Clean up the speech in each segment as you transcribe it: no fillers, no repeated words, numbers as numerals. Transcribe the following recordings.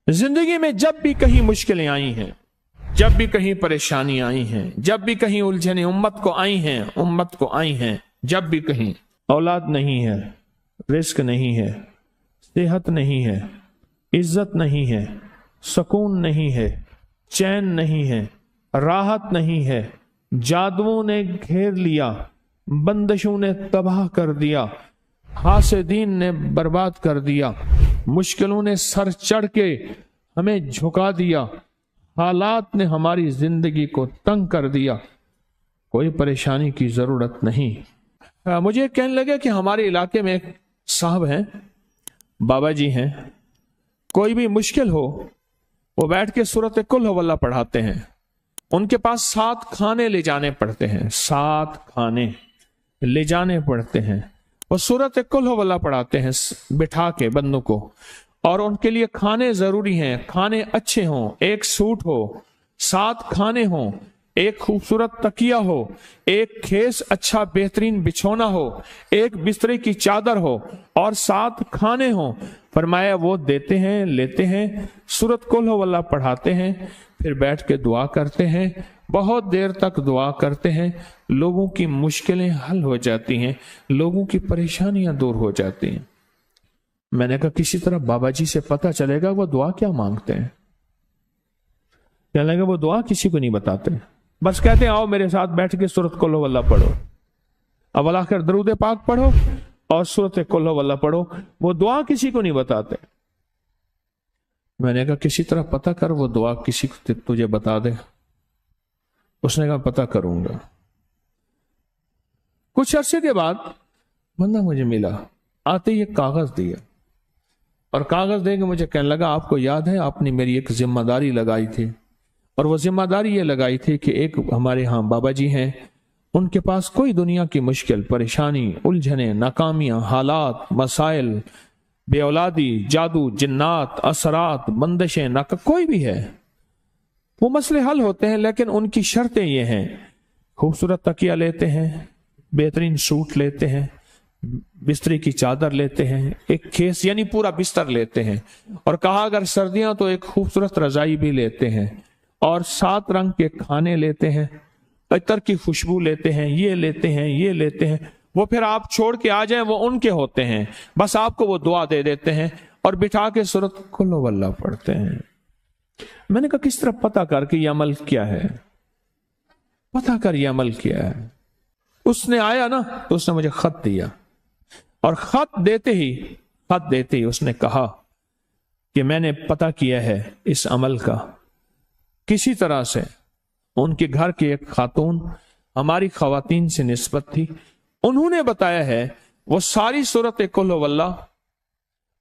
जिंदगी में जब भी कहीं मुश्किलें आई हैं, जब भी कहीं परेशानी आई हैं, जब भी कहीं उलझने उम्मत को आई हैं, जब भी कहीं औलाद नहीं है, रिस्क नहीं है, सेहत नहीं है, इज्जत नहीं है, सुकून नहीं है, चैन नहीं है, राहत नहीं है, जादुओं ने घेर लिया, बंदिशों ने तबाह कर दिया, हासिदीन ने बर्बाद कर दिया, मुश्किलों ने सर चढ़ के हमें झुका दिया, हालात ने हमारी जिंदगी को तंग कर दिया, कोई परेशानी की जरूरत नहीं। मुझे कहने लगे कि हमारे इलाके में एक साहब हैं, बाबा जी हैं, कोई भी मुश्किल हो वो बैठ के सूरत कुल हुवल्लाह पढ़ाते हैं। उनके पास 7 खाने ले जाने पड़ते हैं, 7 खाने ले जाने पड़ते हैं। वो सूरत कुल हुवल्लाह पढ़ाते हैं बिठा के बंदों को, और उनके लिए खाने जरूरी हैं, खाने अच्छे हों, एक सूट हो, 7 खाने हों, एक खूबसूरत तकिया हो, एक खेस अच्छा बेहतरीन बिछोना हो, एक बिस्तरे की चादर हो और 7 खाने हों। फरमाया वो देते हैं, लेते हैं, सूरत कुल हुवल्लाह पढ़ाते हैं, फिर बैठ के दुआ करते हैं, बहुत देर तक दुआ करते हैं, लोगों की मुश्किलें हल हो जाती हैं, लोगों की परेशानियां दूर हो जाती हैं। मैंने कहा किसी तरह बाबा जी से पता चलेगा वो दुआ क्या मांगते हैं। कहने लगे वो दुआ किसी को नहीं बताते, बस कहते हैं आओ मेरे साथ बैठ के सूरत कुल हुवल्लाह पढ़ो, अव्वल आखिर दरूद पाक पढ़ो और सूरत कुल हुवल्लाह पढ़ो, वो दुआ किसी को नहीं बताते। मैंने कहा किसी तरह पता कर वो दुआ किसी को तुझे बता दे। उसने कहा पता करूंगा। कुछ अरसे के बाद बंदा मुझे मिला, आते ही एक कागज दिया और कागज दे के मुझे कहने लगा आपको याद है आपने मेरी एक जिम्मेदारी लगाई थी, और वो जिम्मेदारी ये लगाई थी कि एक हमारे यहाँ बाबा जी हैं, उनके पास कोई दुनिया की मुश्किल परेशानी उलझने नाकामियां हालात मसाइल बे औलादी जादू जिन्नात असरात बंदिशें नाका कोई भी है वो मसले हल होते हैं, लेकिन उनकी शर्तें ये हैं, खूबसूरत तकिया लेते हैं, बेहतरीन सूट लेते हैं, बिस्तरे की चादर लेते हैं, एक खेस यानी पूरा बिस्तर लेते हैं, और कहा अगर सर्दियां तो एक खूबसूरत रजाई भी लेते हैं, और 7 रंग के खाने लेते हैं, अतर की खुशबू लेते हैं, ये लेते हैं, ये लेते हैं। वो फिर आप छोड़ के आ जाएं वो उनके होते हैं, बस आपको वो दुआ दे देते हैं और बिठा के सूरत कुल हुवल्लाह पढ़ते हैं। मैंने कहा किस तरह पता कर कि ये अमल क्या है, पता कर ये अमल क्या है। उसने आया ना तो उसने मुझे खत दिया, और खत देते ही उसने कहा कि मैंने पता किया है इस अमल का, किसी तरह से उनके घर की एक खातून हमारी खवातीन से निस्बत थी, उन्होंने बताया है वो सारी सूरत कुल हुवल्लाह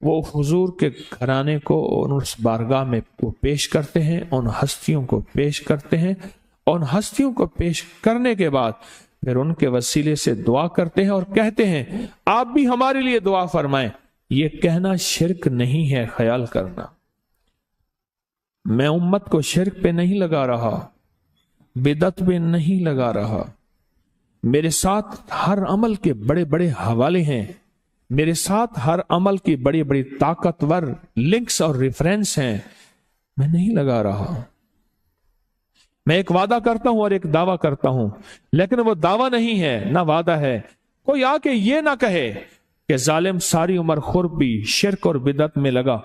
वो हुजूर के घराने को उस बारगाह में वो पेश करते हैं, उन हस्तियों को पेश करते हैं, उन हस्तियों को पेश करने के बाद फिर उनके वसीले से दुआ करते हैं और कहते हैं आप भी हमारे लिए दुआ फरमाएं। ये कहना शिरक नहीं है, ख्याल करना, मैं उम्मत को शिरक पे नहीं लगा रहा, बिदत पे नहीं लगा रहा, मेरे साथ हर अमल के बड़े बड़े हवाले हैं, मेरे साथ हर अमल की बड़ी बड़ी ताकतवर लिंक्स और रेफरेंस हैं, मैं नहीं लगा रहा। मैं एक वादा करता हूं और एक दावा करता हूं, लेकिन वो दावा नहीं है ना वादा है। कोई आके ये ना कहे कि जालिम सारी उम्र खुर्ब भी शिरक और बिदत में लगा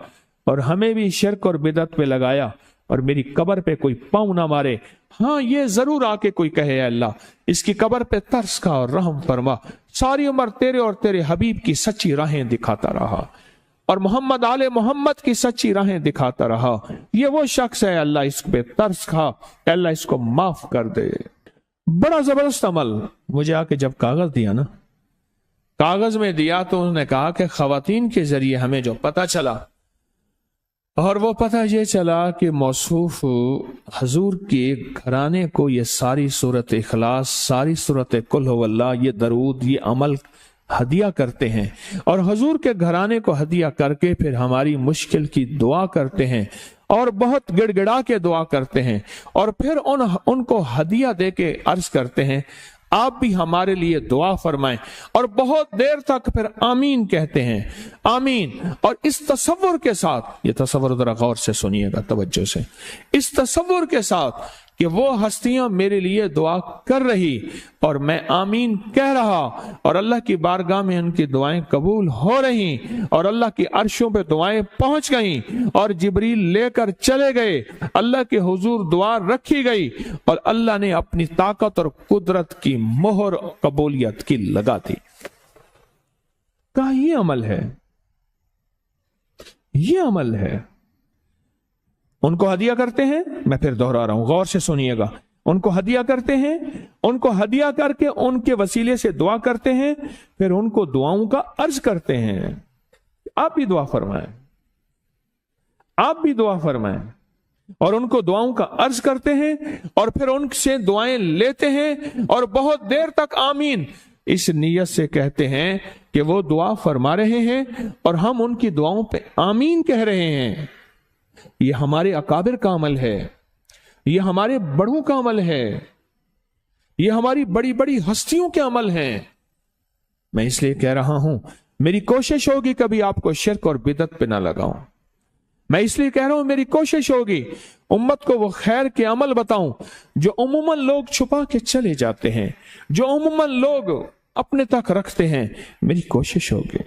और हमें भी शिरक और बिदत पे लगाया और मेरी कब्र पे कोई पांव ना मारे। हाँ ये जरूर आके कोई कहे अल्लाह इसकी कब्र पे तरस खा और रहम फरमा, सारी उम्र तेरे और तेरे हबीब की सच्ची राहें दिखाता रहा और मोहम्मद आले मोहम्मद की सच्ची राहें दिखाता रहा, ये वो शख्स है अल्लाह इस पे तरस खा, अल्लाह इसको माफ कर दे। बड़ा जबरदस्त अमल। मुझे आके जब कागज दिया ना, कागज में दिया तो उन्होंने कहा कि खवातीन के जरिए हमें जो पता चला, और वो पता ये चला कि मौसूफ हजूर के घराने को ये सारी सूरत इखलास, सारी सूरत कुल हुवल्लाह, ये दरूद, ये अमल हदिया करते हैं, और हजूर के घराने को हदिया करके फिर हमारी मुश्किल की दुआ करते हैं और बहुत गिड़गिड़ा के दुआ करते हैं, और फिर उनको हदिया दे के अर्ज करते हैं आप भी हमारे लिए दुआ फरमाएं। और बहुत देर तक फिर आमीन कहते हैं, आमीन। और इस तसव्वुर के साथ, ये तसव्वुर जरा गौर से सुनिएगा, तवज्जो से, इस तसव्वुर के साथ कि वो हस्तियां मेरे लिए दुआ कर रही और मैं आमीन कह रहा, और अल्लाह की बारगाह में उनकी दुआएं कबूल हो रही, और अल्लाह की अर्शों पे दुआएं पहुंच गईं, और जिब्रील लेकर चले गए, अल्लाह के हुजूर दुआ रखी गई, और अल्लाह ने अपनी ताकत और कुदरत की मोहर कबूलियत की लगा दी। कहा ये अमल है, ये अमल है। उनको हदिया करते हैं, मैं फिर दोहरा रहा हूं, गौर से सुनिएगा, उनको हदिया करते हैं, उनको हदिया करके उनके वसीले से दुआ करते हैं, फिर उनको दुआओं का अर्ज करते हैं, आप भी दुआ फरमाएं, आप भी दुआ फरमाएं, और उनको दुआओं का अर्ज करते हैं, और फिर उनसे दुआएं लेते हैं, और बहुत देर तक आमीन इस नीयत से कहते हैं कि वो दुआ फरमा रहे हैं और हम उनकी दुआओं पे आमीन कह रहे हैं। ये हमारे अकाबिर का अमल है, ये हमारे बड़ों का अमल है, ये हमारी बड़ी बड़ी हस्तियों के अमल हैं। मैं इसलिए कह रहा हूं, मेरी कोशिश होगी कभी आपको शिर्क और बिदअत पे ना लगाऊं। मैं इसलिए कह रहा हूं, मेरी कोशिश होगी उम्मत को वो खैर के अमल बताऊं जो उम्मन लोग छुपा के चले जाते हैं, जो उम्मन लोग अपने तक रखते हैं। मेरी कोशिश होगी,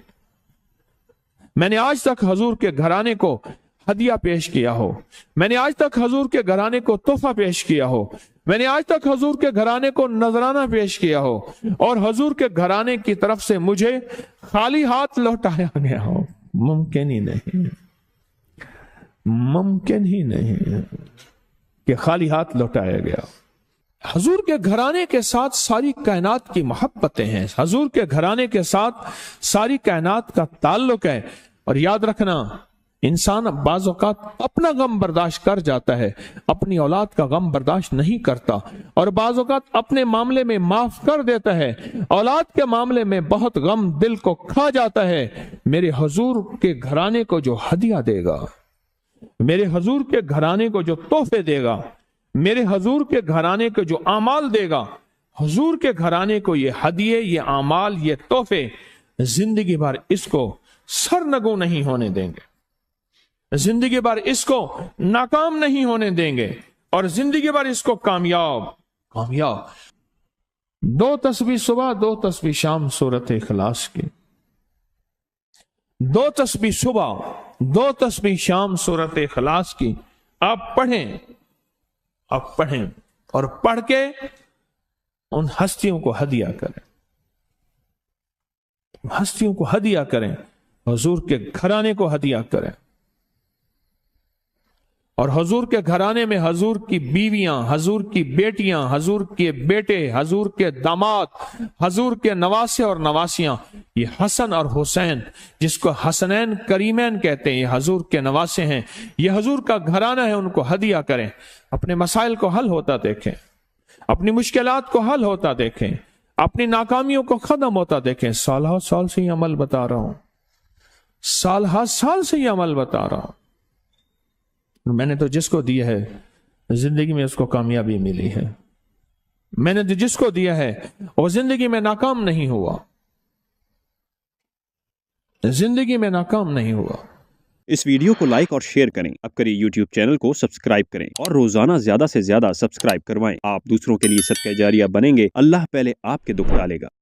मैंने आज तक हुजूर के घराने को हदिया पेश किया हो, मैंने आज तक हुजूर के घराने को तोहफा पेश किया हो, मैंने आज तक हुजूर के घराने को नजराना पेश किया हो, और हुजूर के घराने की तरफ से मुझे खाली हाथ लौटाया गया हो, मुमकिन ही नहीं, मुमकिन ही नहीं कि खाली हाथ लौटाया गया। हुजूर के घराने के साथ सारी कायनात की मोहब्बतें हैं, हुजूर के घराने के साथ सारी कायनात का ताल्लुक है। और याद रखना, इंसान बाज़ औक़ात अपना गम बर्दाश्त कर जाता है, अपनी औलाद का गम बर्दाश्त नहीं करता, और बाज़ औक़ात अपने मामले में माफ कर देता है, औलाद के मामले में बहुत गम दिल को खा जाता है। मेरे हुजूर के घराने को जो हदिया देगा, मेरे हुजूर के घराने को जो तोहफे देगा, मेरे हुजूर के घराने को जो अमाल देगा, हुजूर के घराने को ये हदिये, ये अमाल, ये तोहफे जिंदगी भर इसको सरनगू नहीं होने देंगे, जिंदगी भर इसको नाकाम नहीं होने देंगे, और जिंदगी भर इसको कामयाब। 2 तस्बीह सुबह, 2 तस्बीह शाम सूरत इखलास की, 2 तस्बीह सुबह, 2 तस्बीह शाम सूरत इखलास की आप पढ़ें, आप पढ़ें, और पढ़ के उन हस्तियों को हदिया करें, हस्तियों को हदिया करें, हुजूर के घराने को हदिया करें। और हुजूर के घराने में हुजूर की बीवियां, हुजूर की बेटियां, हुजूर के बेटे, हुजूर के दामाद, हुजूर के नवासे और नवासियां, ये हसन और हुसैन, जिसको हसनैन करीमैन कहते हैं, ये हुजूर के नवासे हैं, ये हुजूर का घराना है, उनको हदिया करें। अपने मसाइल को हल होता देखें, अपनी मुश्किलात को हल होता देखें, अपनी नाकामियों को खत्म होता देखें। साल साल से ये अमल बता रहा हूं, साल से ये अमल बता रहा हूं। मैंने तो जिसको दिया है जिंदगी में उसको कामयाबी मिली है, मैंने तो जिसको दिया है वो जिंदगी में नाकाम नहीं हुआ, जिंदगी में नाकाम नहीं हुआ। इस वीडियो को लाइक और शेयर करें, अब करिए YouTube चैनल को सब्सक्राइब करें, और रोजाना ज्यादा से ज्यादा सब्सक्राइब करवाएं। आप दूसरों के लिए सदका जारिया बनेंगे, अल्लाह पहले आपके दुख टालेगा।